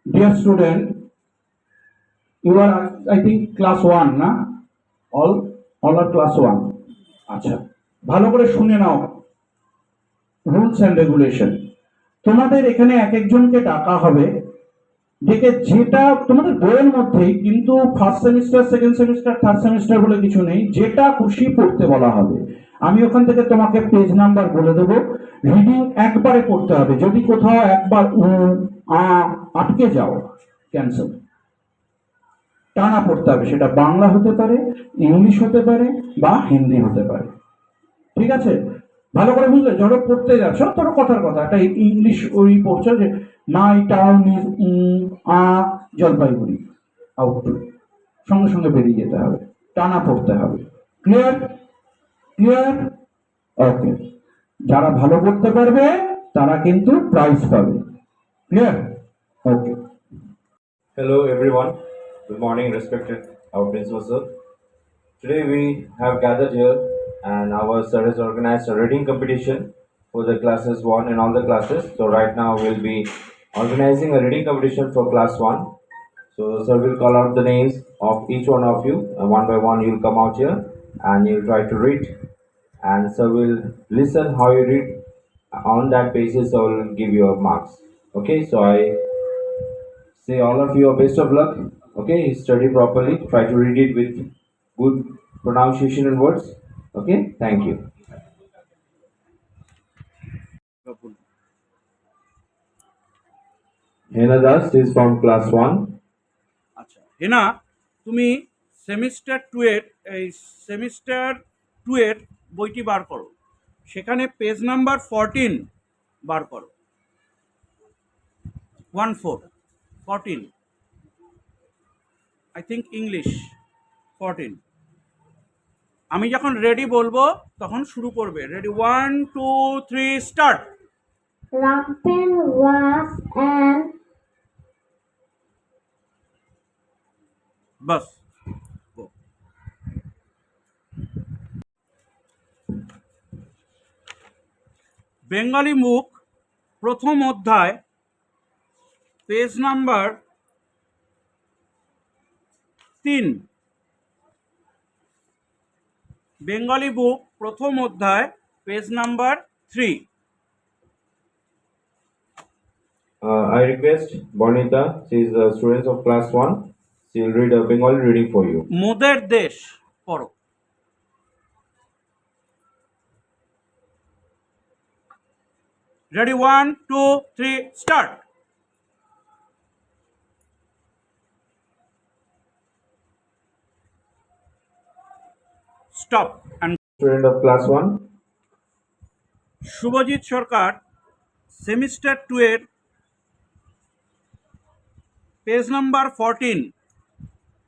Dear student, you are, I think, class 1, na? All are class 1. আচ্ছা, ভালো করে শুনে নাও রুলস অ্যান্ড রেগুলেশন। তোমাদের এখানে এক একজনকে ডাকা হবে, ডেকে যেটা তোমাদের বইয়ের মধ্যেই, কিন্তু first semester, second semester, third semester বলে কিছু নেই, যেটা খুশি পড়তে বলা হবে। আমি ওখান থেকে তোমাকে পেজ নাম্বার বলে দেবো, রিডিং একবারে পড়তে হবে। যদি কোথাও একবার আটকে যাও, ক্যান্সেল। টানা পড়তে হবে, সেটা বাংলা হতে পারে, ইংলিশ হতে পারে, বা হিন্দি হতে পারে। ঠিক আছে? ভালো করে বুঝলে, ধরো পড়তে যাচ্ছ, ধরো কথার কথা একটা ইংলিশ ওই পড়ছো যে মাই টাউন ইজ জলপাইগুড়ি, আউট, সঙ্গে সঙ্গে বেরিয়ে যেতে হবে, টানা পড়তে হবে। ক্লিয়ার? ক্লিয়ার? ওকে। যারা ভালো করতে পারবে তারা কিন্তু প্রাইজ পাবে। Clear? Okay. Hello everyone. Good morning, respected our principal sir. Today we have gathered here and our sir has organized a reading competition for the classes 1 and all the classes. So right now we'll be organizing a reading competition for class 1. So sir will call out the names of each one of you and one by one you'll come out here and you'll try to read and sir will listen how you read. On that basis I will give you marks. Okay, so I say all of you are best of luck. Okay, study properly, try to read it with good pronunciation and words. Okay, thank you. Hena Das is from class 1. আচ্ছা হেনা, তুমি semester 2 এর বইটি বার করো, সেখানে page number 14 বার করো। 14 I think English 14। আমি যখন ready বলবো তখন শুরু করবে। Ready, 1 2 3 start. Rampant was an bus. Bengali মুখ প্রথম অধ্যায়, পেজ নাম্বার 3। বেঙ্গলি বুক প্রথম অধ্যায়, page number 3। I request Bonita, she is a student of class 1. She will read a Bengali reading for you. মোদের দেশ পড়ো। Ready, 1 2 3 start. Stop and Student of class 1. Shubhajit Sarkar, semester 2 এর page number 14,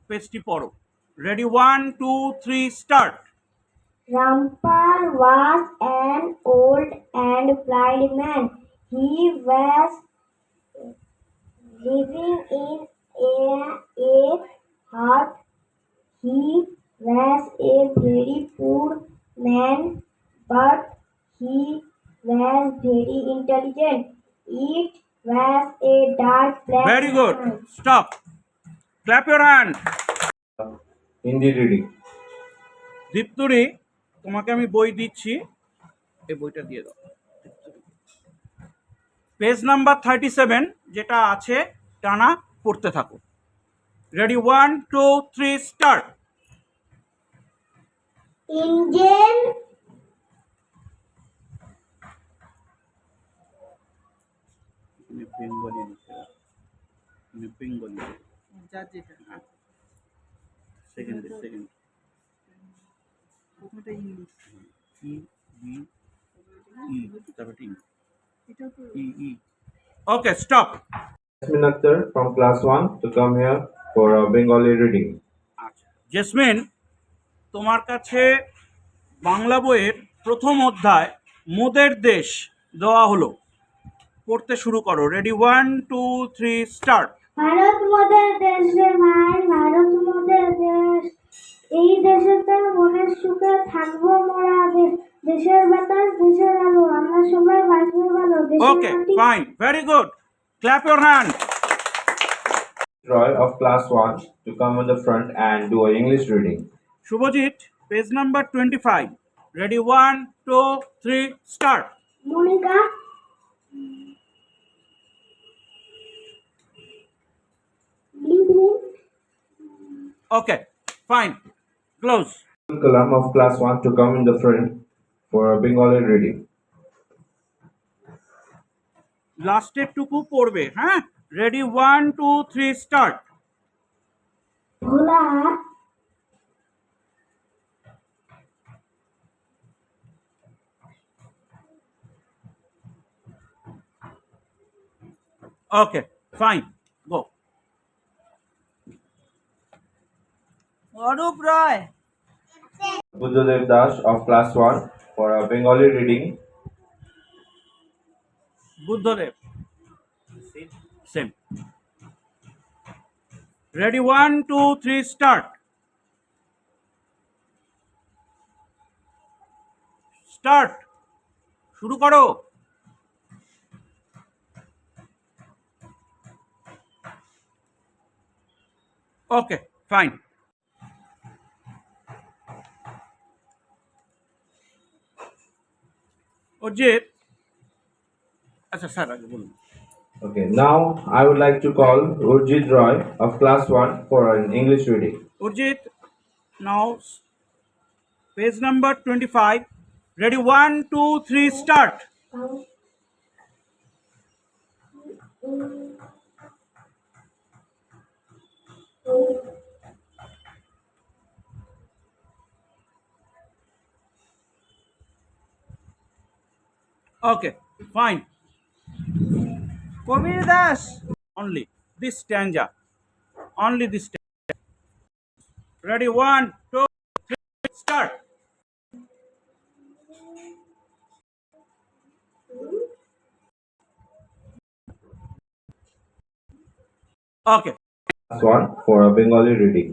পেজটি পড়ো। Ready, 1 2 3 start. Rampal was an old and blind man. He was living in a hut. He was a very poor man, but he was very intelligent. It was a dark black very good, night. Stop, clap your hand. Hindi reading. দীপ্তুরি, তোমাকে আমি বই দিচ্ছি, এই বইটা দিয়ে দাও। Page number 37 যেটা আছে, টানা পড়তে থাকো। Ready, 1 2 3 start. Indian Bengali Bengali second okay, stop. Jasmine Akhtar from class 1 to come here for a Bengali reading. আচ্ছা জেসমিন, তোমার কাছে বাংলা বইয়ের প্রথম অধ্যায় মোদের দেশ দেওয়া হলো, পড়তে শুরু করো। Ready, 1 2 3 start. ভারত মোদের দেশে ভাই, ভারত মোদের দেশ, এই দেশেতে মনের সুখে থাকবো মোরা, দেশের বাতাস দেশের আলো, আমরা সবাই বাঁচবো ভালো, দেশের ওকে মাটি। Fine, very good, clap your hand. Roy of class 1 to come on the front and do an English reading. Shubhajit, page number 25. Ready, 1, 2, 3, start. Monica ব্লিং Okay, fine. Close. Kalam of class 1 to come in the front for a Bengali reading. লাস্টের টুকু পড়বে, হ্যাঁ? Ready, 1, 2, 3, start. Bhola okay, fine, go. Arup Roy. Buddhadev Das of class 1 for a Bengali reading. Buddhadev. Same. Ready, 1, 2, 3, start. Start. শুরু করো. ওকে, fine. Ajit, আচ্ছা sir আগে বলুন. Okay, now I would like to call Urjit Roy of class 1 for an English reading. Urjit, now page number 25. Ready, 1, 2, 3, start. Okay, fine. Komir Das, only this stanza. Only this stanza. Ready, 1, 2, 3, start. Okay. Class 1 for a Bengali reading.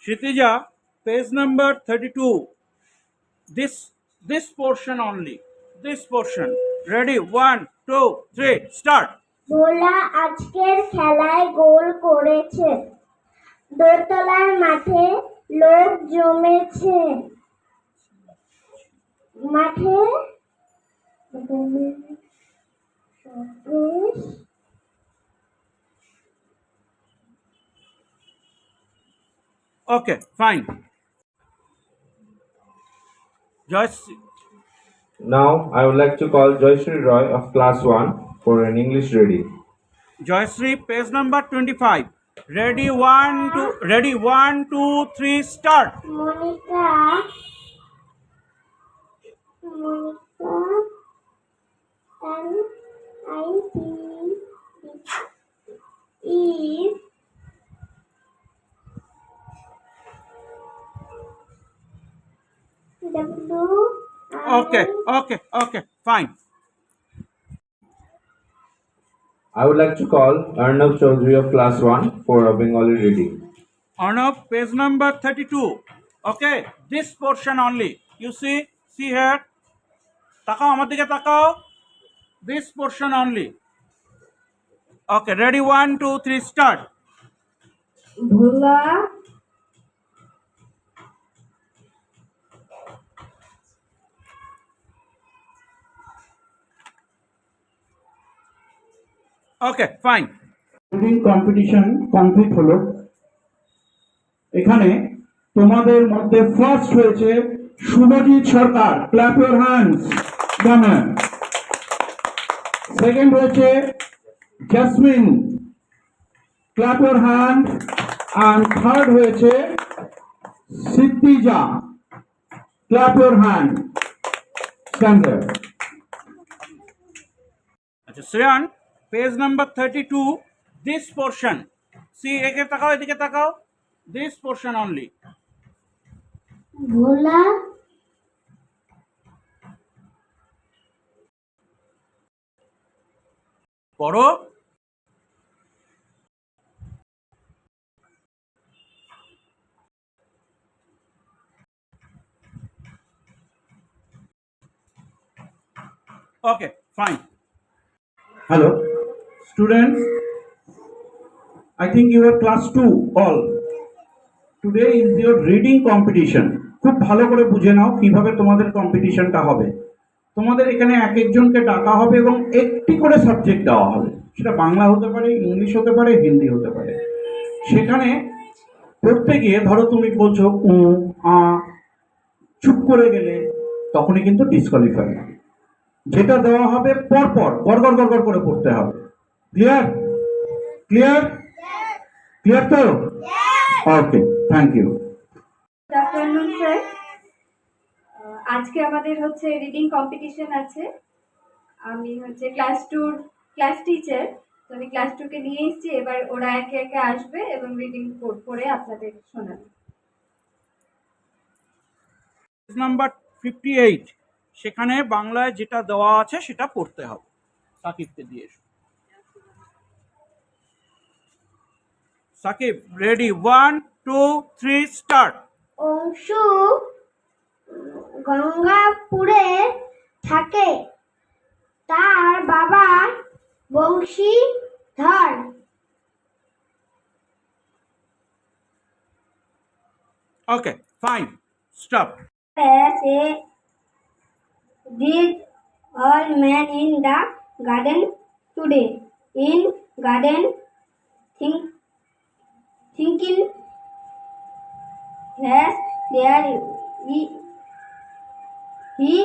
Kshitija, page number 32. This portion only. This portion. Ready, 1, 2, 3, start. ভোলা আজকের খেলায় গোল করেছে দোতলার মাঠে লোক জমেছে মাঠে Okay, fine. Joyce, Now I would like to call Joyshri Roy of class 1 for an English reading. Joyশ্রী, page number 25. Ready, 1, 2, 3, start. Monika is Okay, fine. I would like to call Arnav Chaudhary of class 1 for a Bengali reading. Arnav, page number 32. Okay, this portion only. You see here. তাকাও আমার দিকে তাকাও. This portion only. Okay, ready, 1, 2, 3, start. Bhola Okay, fine. Reading competition complete হলো। এখানে তোমাদের মধ্যে first হয়েছে Subhajit Sarkar, clap your hands. Second হয়েছে জেসমিন, ক্ল্যাপ ইউর হ্যান্ড। আর থার্ড হয়েছে Siddija, clap your hand. Stand there. আচ্ছা Shreyan, page number 32, this portion. সি একে তাকাও, এদিকে তাকাও। This portion only. ভোলা পড়ো। Okay, fine. Hello students, I think you are class 2 all. Today is your reading competition. খুব ভালো করে বুঝে নাও কিভাবে তোমাদের কম্পিটিশনটা হবে। তোমাদের এখানে এক একজনকে ডাকা হবে এবং একটি করে সাবজেক্ট দেওয়া হবে, সেটা বাংলা হতে পারে, ইংলিশ হতে পারে, হিন্দি হতে পারে। সেখানে পড়তে গিয়ে ধরো তুমি বলছো উ আ, চুপ করে গেলে তখনই কিন্তু ডিসকোয়ালিফাই। যেটা দেওয়া হবে পরপর গড় গড় গড় গড় করে পড়তে হবে। ক্লিয়ার? ক্লিয়ার? ক্লিয়ার তো? Okay, thank you. Good afternoon sir. আজকে আমাদের হচ্ছে রিডিং কম্পিটিশন আছে। আমি হচ্ছে ক্লাস 2 ক্লাস টিচার, তো আমি ক্লাস 2 কে নিয়ে এসেছি। এবার ওরা একে একে আসবে এবং রিডিং পড়ে আপনাদের শোনাবে। পেজ নাম্বার 58, সেখানে বাংলায় যেটা দেওয়া আছে সেটা পড়তে হবে। সাকিবকে দিয়ে এসো। Sakib, ready, 1 2 3 start. অংশু গঙ্গাপুরে থাকে, তার বাবা Banshidhar. Okay, fine, stop. As a did all men in the garden today. In garden thinking has there he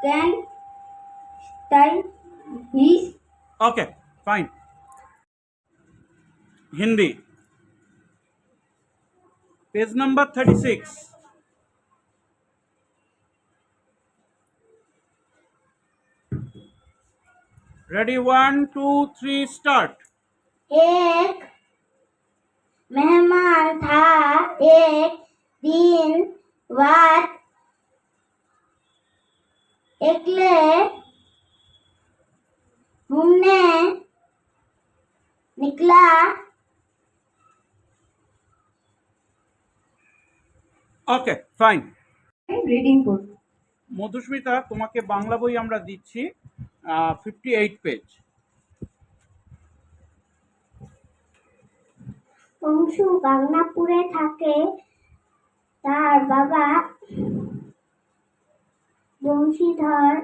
can style his okay, fine. Hindi, page number 36। Ready, 1 2 3 start. एक मेहमान था, एक दिन बाद अकेले घूमने निकला। ওকে, ফাইন। রিডিং পড়। মধুস্মিতা, তোমাকে বাংলা বই আমরা দিচ্ছি 58 পেজ। অংশু গঙ্গাপুরে থাকে, তার বাবা Banshidhar.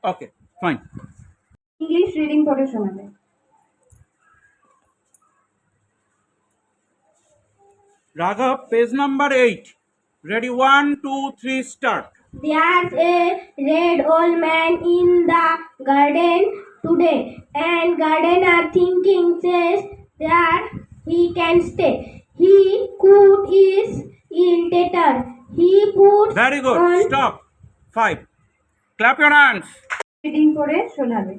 Okay, fine. English reading পড়ে শোনাবে। Raghav, page number 8। Ready, 1 2 3 start. There's a red old man in the garden today, and gardener thinking says that he can stay. He could is in tatter. He puts very good, on stop. 5, clap your hands. Reading পড়ে শোনাবে।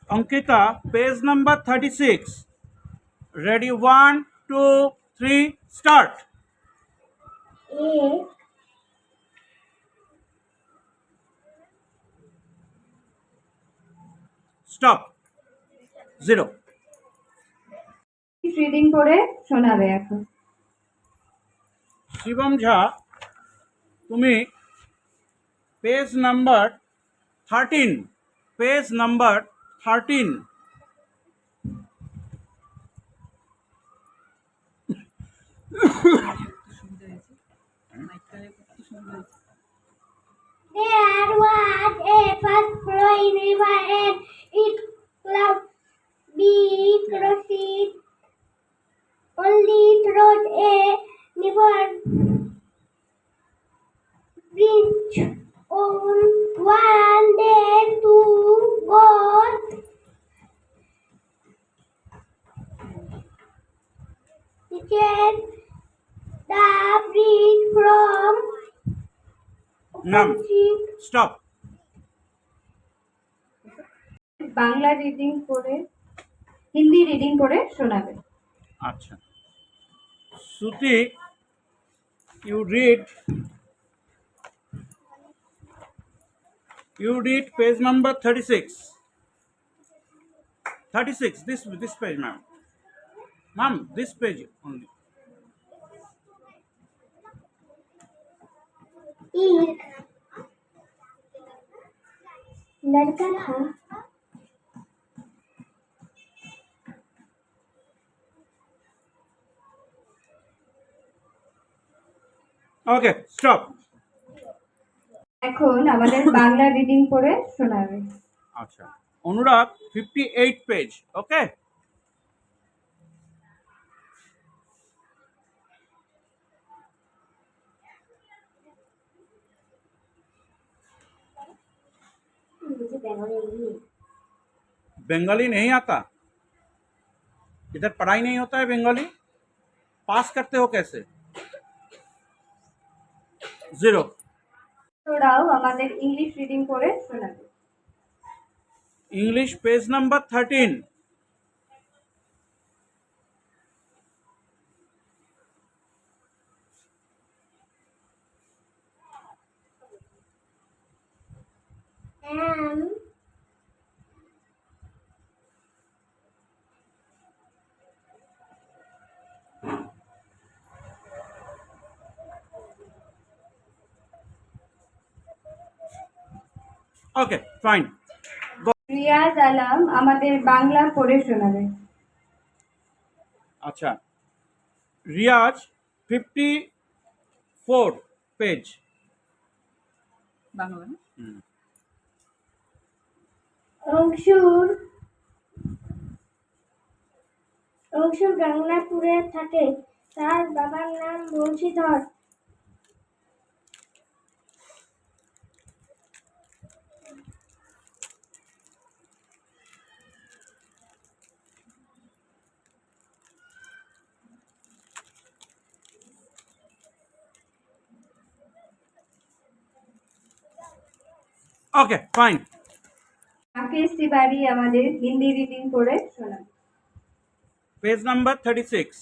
Ankita, page number 36। Ready, 1 2 3 start. a stop, 0। Reading পড়ে শোনাবে এখন। शिवम झा, तुम्हें page number 13, page number 13। There was a fast flowing river, and it could be crossed only through a river bridge. On one day to go reached the bridge from नाम, stop. Bangla reading পড়ে Hindi reading পড়ে শোনাবে। अच्छा, श्रुति, you read page number 36। 36, this page, ma'am, this page only। एक लड़का था। Okay stop. এখন আমাদের বাংলা রিডিং পড়ে শোনাবে। আচ্ছা, অনুরাগ 58 পেজ। ওকে, मुझे बंगाली नहीं बंगाली नहीं आता? इधर पढ़ाई नहीं होता है बंगाली? पास करते हो कैसे? जीरो। ওরাও আমাদের ইংলিশ রিডিং পড়ে শোনাবে। English page number 13। am okay fine. Riaz Alam আমাদের বাংলা পড়ে শোনাবে। अच्छा, रियाज 54 पेज। বাংলা না? অংশুর গাংনাপুরে থাকে। তার বাবার নাম বংশীধর। Okay fine. রাকেশ তিওয়ারি আমাদের হিন্দি রিডিং পড়ে শোনাবে। Page number 36।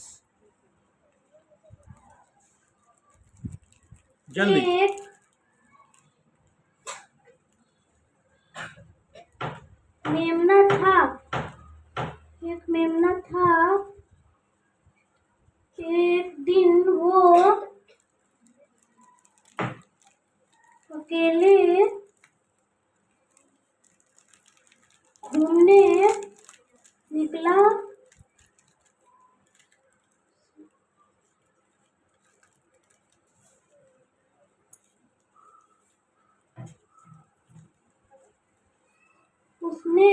जल्दी। एक मेमना था। एक दिन वो अकेले घूमने निकला। उसने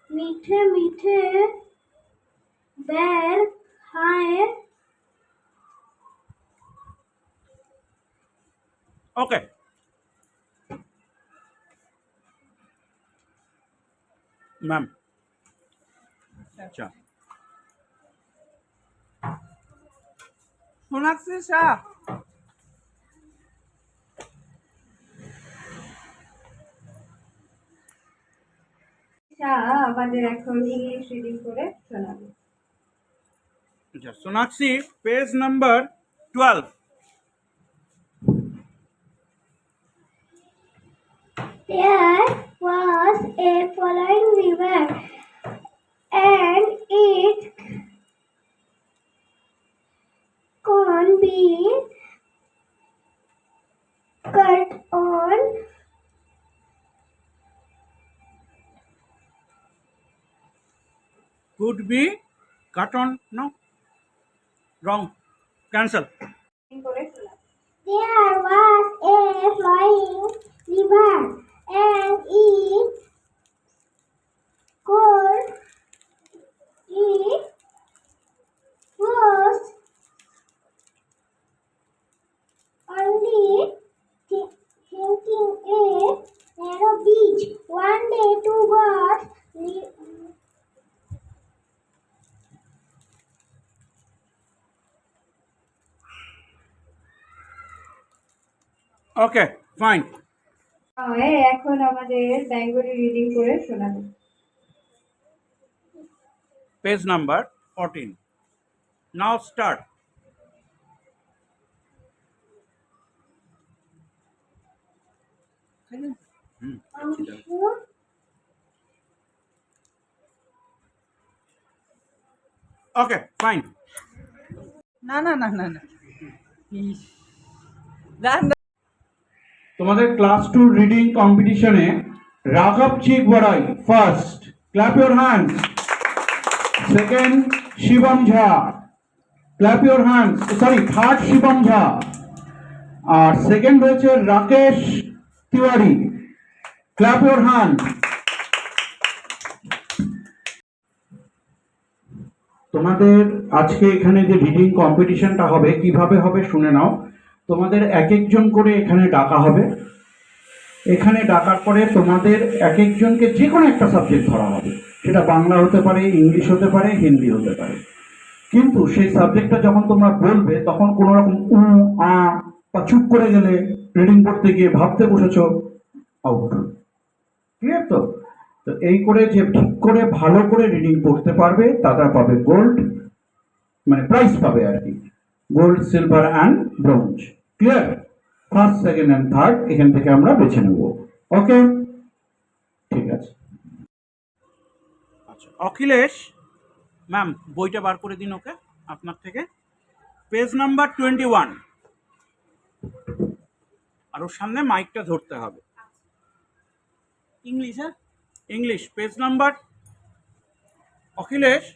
मीठे मीठे बैर खाए। Okay, ma'am. अच्छा, সোনাক্ষী শাহ। শাহ আমাদের এখন ইংলিশ রিডিং পড়ে শোনাবে। अच्छा, Sonakshi page number 12। There was a flowing river, and it can be cut on could be cut on? No, wrong, cancel। Reading পড়ে শোনাবে। There was a flowing river, and it was only thinking a narrow beach. One day, two gods okay fine. এখন আমাদের Bengali reading করে শোনাবে। Page number 14। Now start. Okay fine. না না না না না ইস, না না তোমাদের ক্লাস 2 রিডিং কম্পিটিশনে রাঘব চিক বড়াই first, clap your hands. Second Shivam Jha, clap your hands. Sorry, third Shivam Jha. আর সেকেন্ড হয়েছে Rakesh Tiwari, clap your hand. তোমাদের আজকে এখানে যে রিডিং কম্পিটিশনটা হবে কিভাবে হবে শুনে নাও। তোমাদের এক একজন করে এখানে ডাকা হবে। এখানে ডাকার পরে তোমাদের এক একজনকে যে কোনো একটা সাবজেক্ট ধরা হবে, সেটা বাংলা হতে পারে, ইংলিশ হতে পারে, হিন্দি হতে পারে। কিন্তু সেই সাবজেক্টটা যখন তোমরা বলবে তখন কোনো রকম বা চুপ করে গেলে, রিডিং পড়তে গিয়ে ভাবতে বসেছো, আউট। ক্লিয়ার তো? তো এই করে যে ঠিক করে ভালো করে রিডিং পড়তে পারবে তারা পাবে গোল্ড, মানে প্রাইজ পাবে আর কি, gold, silver and bronze. Clear? First, second and third এখান থেকে আমরা বেছে নেব। ওকে, ঠিক আছে। আচ্ছা, অখিলেশ ম্যাম বইটা বার করে দিন ওকে আপনার থেকে, পেজ নাম্বার 21। আর ওর সামনে মাইকটা ধরতে হবে। ইংলিশ হ্যাঁ English, page number. Akhilesh,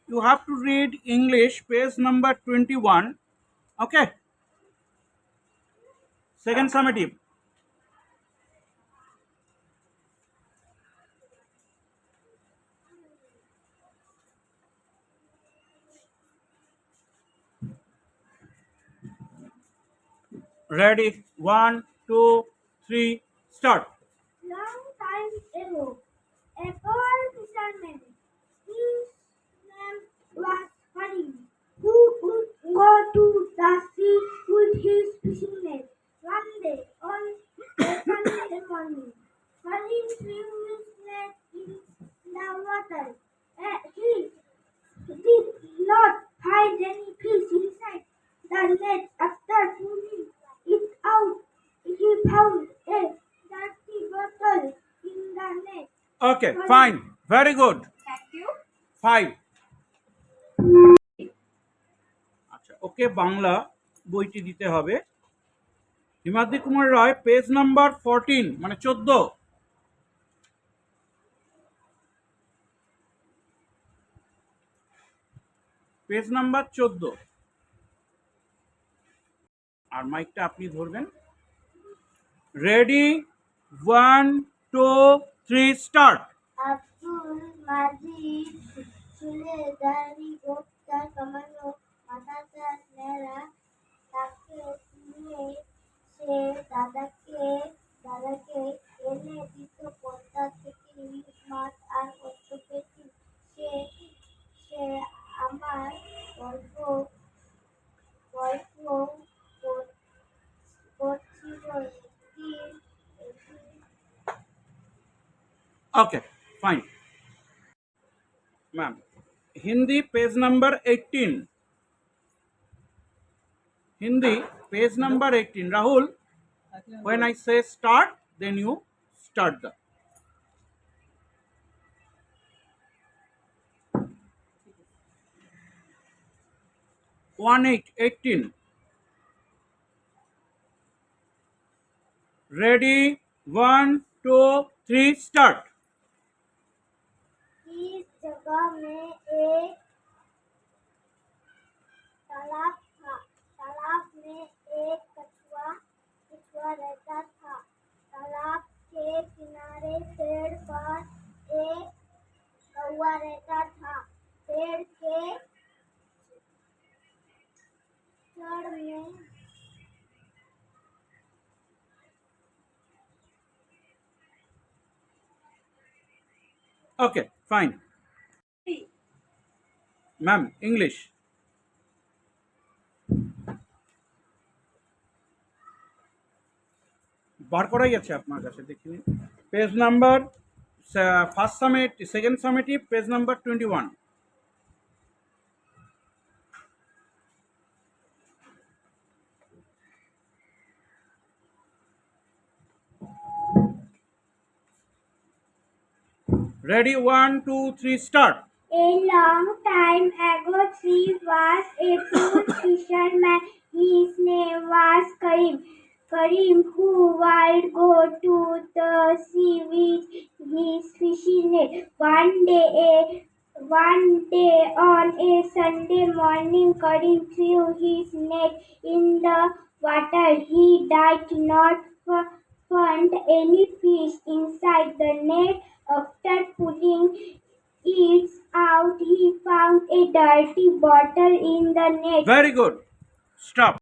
you have to read English, page number 21. Okay. Second summative. Ready? 1, 2, 3, start. Long time ago, a poor fisherman, his name was Hari, who would go to the sea with his fishing net. One day, on a sunny morning, Hari threw his net in the water. He did not find any fish inside the net. After pulling it out, he found a dirty bottle in the net. Okay, fine. Very good. Thank you 5. আচ্ছা, okay Bangla বইটি দিতে হবে। Himadri Kumar Roy, page number 14, মানে 14। Page number 14। আর মাইকটা আপনি ধরবেন। Ready? 1, 2, 3, start. Abdul মাজিদ চুলে দাড়ি গোঁফটা কামানো, মাথাটা ন্যাড়া, তাকে নিয়ে সে দাদাকে এনে দিত পদ্মা থেকে ইলিশ মাছ আর কত পেটি। সে সে আমার গল্প গল্প করছিল একদিন Okay, fine. Ma'am, Hindi, page number 18. Hindi, page number 18. Rahul, when I say start, then you start the. One 18. Ready? 1, 2, 3, start. इस जगह में एक तालाब था। तालाब में एक कछुआ रहता था। तालाब के किनारे पेड़ पर एक कौवा रहता था। पेड़ के जड़ में Okay, fine. Ma'am, English. বার করাই আছে আপনার কাছে, দেখি নিন। Page number first summit, second summative, page number 21। Ready? 1, 2, 3, start. A long time ago, there was a good fisherman. His name was Karim. Karim, who would go to the sea with his fishing net. One day on a Sunday morning, Karim threw his net in the water. He did not find any fish inside the net. After pulling it out, he found a dirty bottle in the net. Very good. Stop.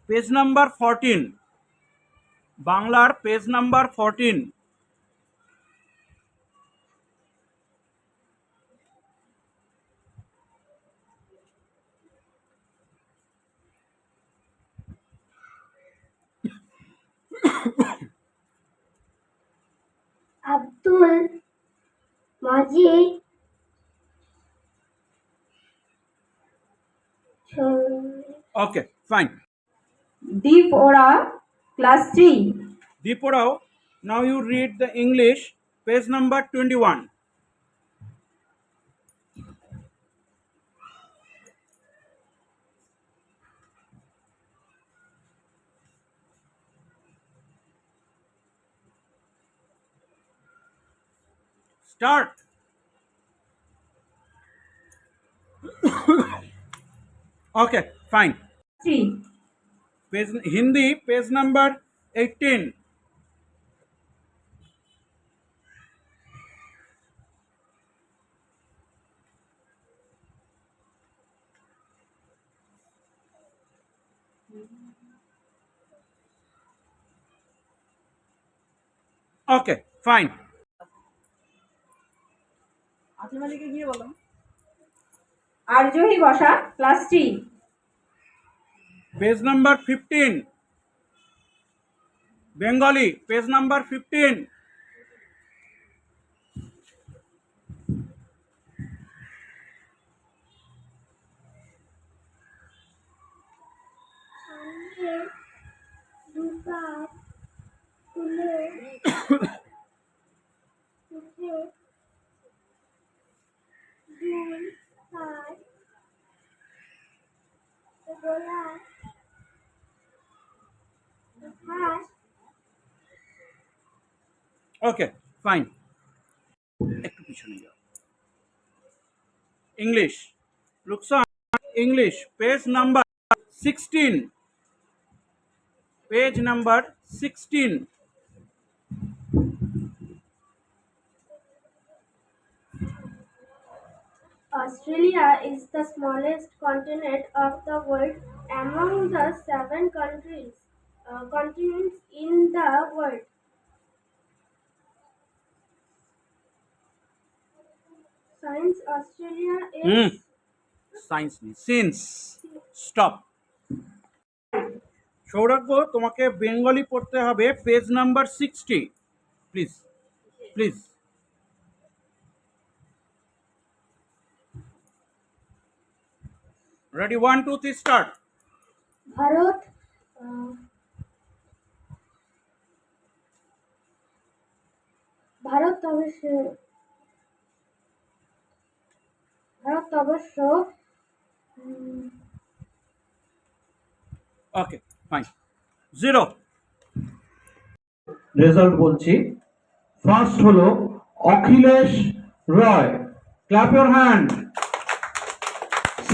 Page number 14. বাংলার page number 14. Abdul Majid Okay, fine. Deep Ora, class 3. Deeporao, now you read the English, page number 21. Start. Okay, fine. 3. Page Hindi, page number 18. Okay, fine. Asif গিয়ে বলো। আরজহি বসা, class 3. Page number 15. Bengali, page number 15. সামনে দুপা তুলে উঠে দুই হাত গলা হাত Okay, fine. একটু পিছনে যাও। English. Ruksan, English, page number 16. Page number 16. Australia is the smallest continent of the world among the 7 continents in the world. Since Australia is Science নেই, since. Stop. সৌরভ, তোমাকে বেঙ্গলি পড়তে হবে, page number 60. Please please. Ready, 1, 2, 3, start. Bharat Bharatvarsha Okay, fine. 0. Result বলছি। First হলো Akhilesh Roy, clap your hand.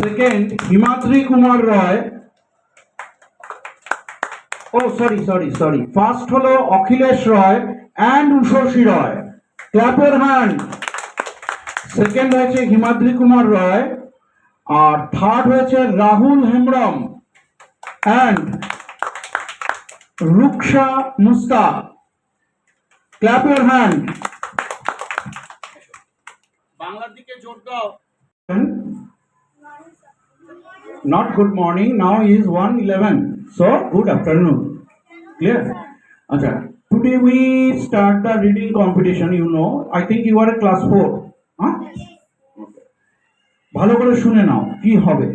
Second Himadri Kumar Roy, oh sorry, first হলো Akhilesh Roy and Ushasi Roy, clap your hand. Second হয়েছে হিমাদ্রি কুমার রয়, আর third হয়েছে Rahul Hembrom and Ruksa Mustaq, clap your hand. বাংলার দিকে জোর দাও। Not good morning, now is 1:11, so good afternoon. Clear? Acha, today we start the reading competition. You know, I think you are a class 4. Huh? Okay. ভালো করে শুনে নাও কি হবে,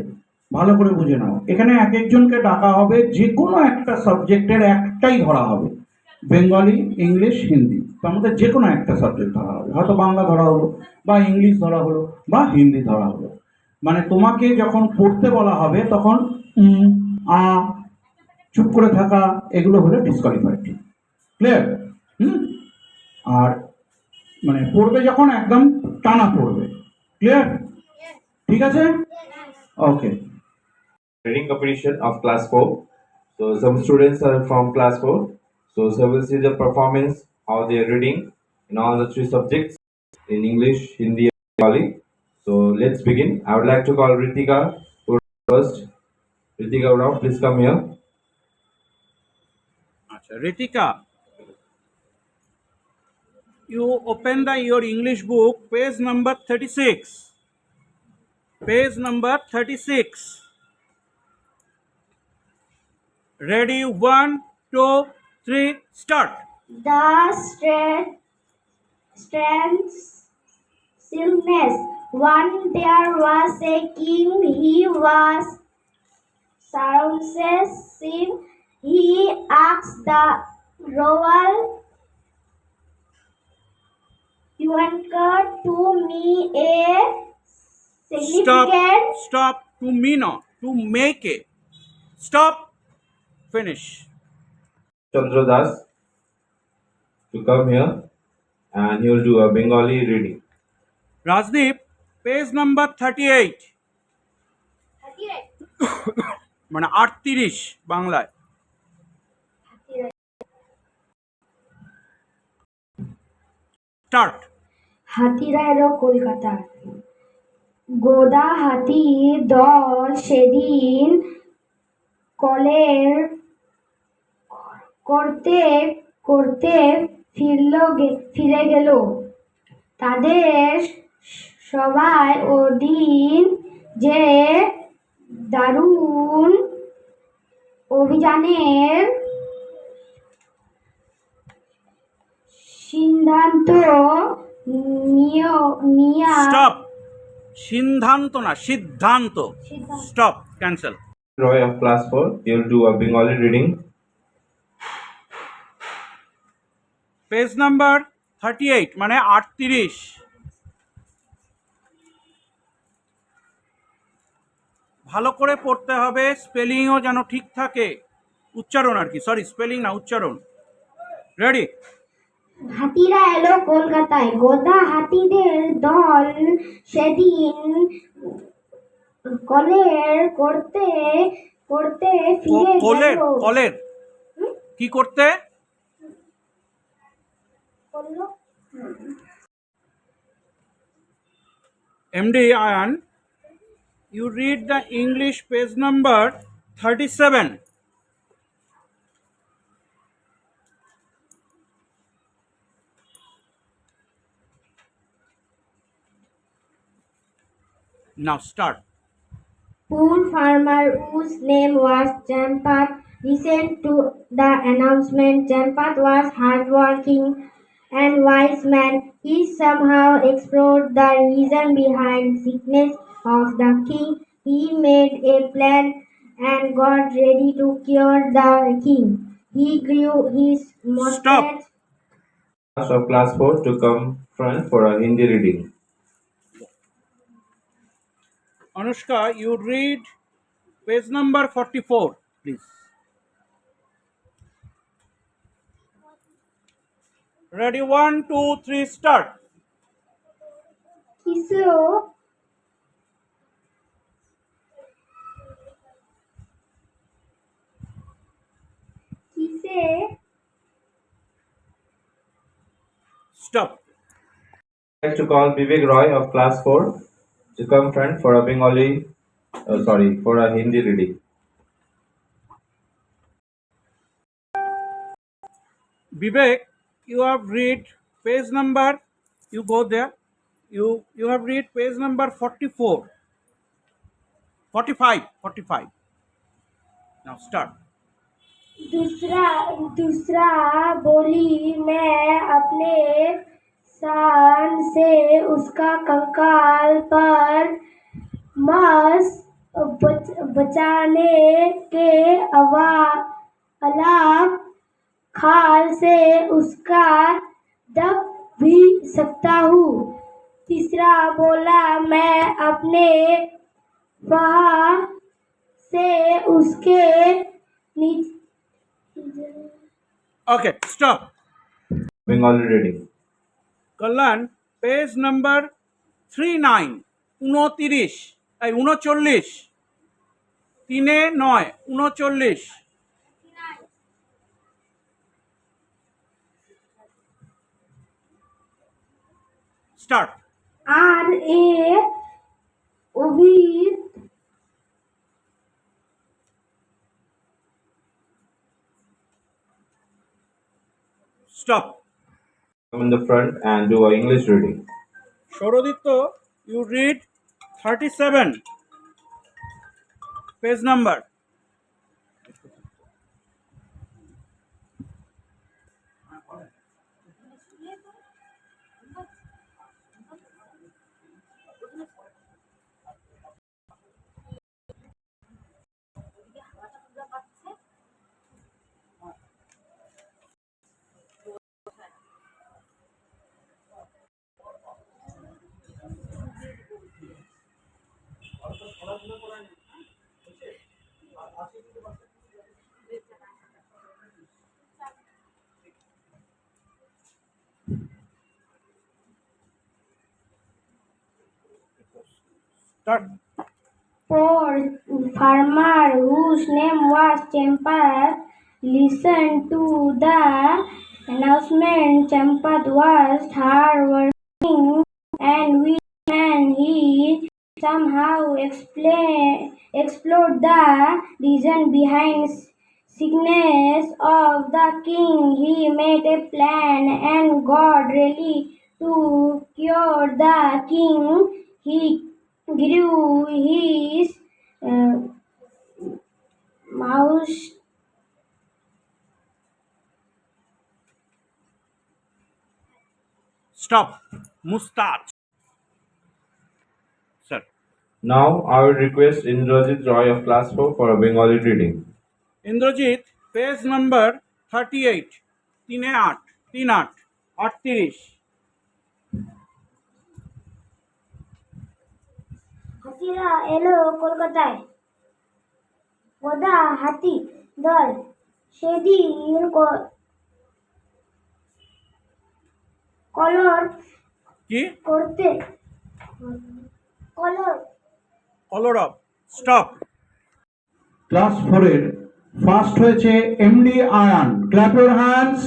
ভালো করে বুঝে নাও। এখানে এক একজনকে ডাকা হবে, যে কোনো একটা সাবজেক্টের একটাই ধরা হবে। বেঙ্গলি, ইংলিশ, হিন্দি, তার মধ্যে যে কোনো একটা সাবজেক্ট ধরা হবে, হয়তো বাংলা ধরা হলো বা ইংলিশ ধরা হলো বা হিন্দি ধরা হলো। মানে তোমাকে যখন পড়তে বলা হবে তখন আ, চুপ করে থাকা, এগুলো হলে ডিসকোয়ালিফাইড। ক্লিয়ার? হুম। আর মানে পড়বে যখন একদম টানা পড়বে। ক্লিয়ার? ঠিক আছে, ওকে। Reading competition of class 4. So some students are from class 4. So we'll see the performance, how they are reading in all the three subjects in English, Hindi, and Bengali. So let's begin. I would like to call Ritika first. Ritika Rao, please come here. আচ্ছা, Ritika, you open your English book, page number 36. Page number 36. Ready, 1, 2, 3, start. The strange stillness. One there was a king. He was surrounded. He asked the royal anchor to me a significant. Stop. To me, no. To make it. Stop. Finish. Chandra Das to come here and he will do a Bengali reading. Rajdeep, page number 38. মানে 38 বাংলায়। Start. হাতিরা এলো কলকাতা। গোদা হাতির দল সেদিন কলের করতে করতে ফিরে গেল। তাদের সবাই ওদিন যে দারুণ অভিযানের সিদ্ধান্ত নিয়া স্টপ। সিদ্ধান্ত না, সিদ্ধান্ত। Stop, cancel. Roy of class 4, he will do a Bengali reading. Page number 38 মানে 38। ভালো করে পড়তে হবে, স্পেলিংও যেন ঠিক থাকে, উচ্চারণ আর কি, সরি স্পেলিং না, উচ্চারণ। রেডি? হাতিরা এলো কলকাতায়। গোদা হাতিদের দল সেদিন কলের করতে করতে ফিরে কলের গেল। কলের কি করতে? করলো? MD Ayan, you read the English page number 37. Now start. Poor farmer whose name was Jampat listened to the announcement. Jampat was hardworking and wise man. He somehow explored the reason behind sickness of the king. He made a plan and got ready to cure the king. He grew his mustache. Class of class 4 to come front for a Hindi reading. Anushka, you read page number 44, please. Ready, 1, 2, 3, start. কিসে Stop. I'd like to call Vivek Roy of class 4 to come front for a Bengali, for a Hindi reading. Vivek, you have read page number, you go there, you have read page number 44, 45. Now start. दूसरा बोली, मैं अपने शान से उसका कंकाल पर मांस बचाने के अलावा खाल से उसका दब भी सकता हूँ। तीसरा बोला मैं अपने फहा से उसके नीचे okay stop. Bengali reading. Kalyan page number 39 39 এই 39 তিনে 9 39 স্টার্ট। আর এ Abhit stop. Come in the front and do our English reading. Sourodipta you read 37 page number. Start. poor farmer whose name was Champat listened to the announcement. Champat was hard-working and weak, and he somehow explored the reason behind sickness of the king. He made a plan and got ready to cure the king. He grew his mouse stop. Moustache sir. Now I will request Indrajit Roy of class 4 for a Bengali reading. Indrajit page number 38 তিনে 8 38 38 হাসিরা এলো কলকাতায় গদা হাতি দল সেদিন colour কি করতে colour কলরব। Stop. Class 4 এর ফার্স্ট হয়েছে MD Ayan. Clap your hands.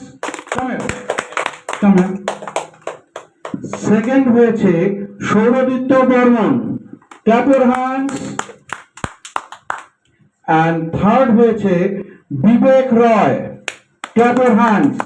Second হয়েছে Sourodipta Barman. Clap your hands. And third হয়েছে Bibek Roy. Clap your hands.